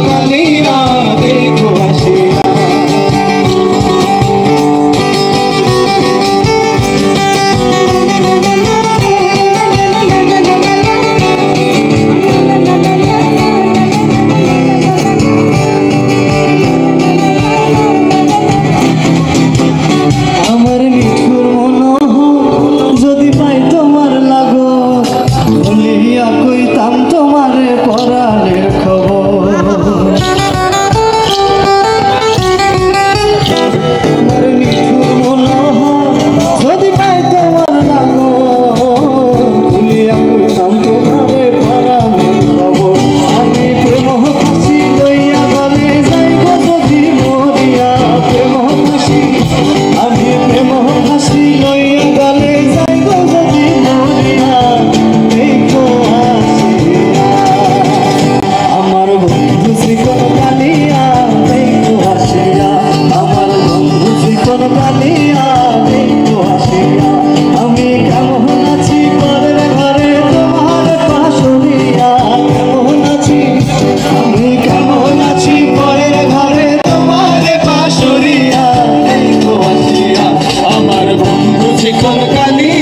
কালিয়া দেখো আসিয়া। আমার নিঠুর মনোহর যদি পাই তোমার লাগো, বলিয়া কইতাম তোমার পরাণের খবর। আমার নিঠুর মনোহর যদি পাই তোমার লাগো, বলিয়া কইতাম তোমার পরাণের খবর। আমি প্রেম হাসি লইয়া গলে যাইব যদি মরিয়া, প্রেম হাসি আমি প্রেম হাসি লইয়া গলে যাইব যদি মরিয়া, দেখো আসিয়া আমার বন্ধু শ্রীকর কালিয়া দেখো আসিয়া। আমার বন্ধু শ্রীকর কালিয়া দেখো আসিয়া। আমি কেমন আছি পরের ঘরে তোমার পাশরিয়া, কেমন আছি আমি কেমন আছি পরের ঘরে তোমার পাশরিয়া, দেখো আসিয়া আমার বন্ধু শ্রীকর কালিয়া।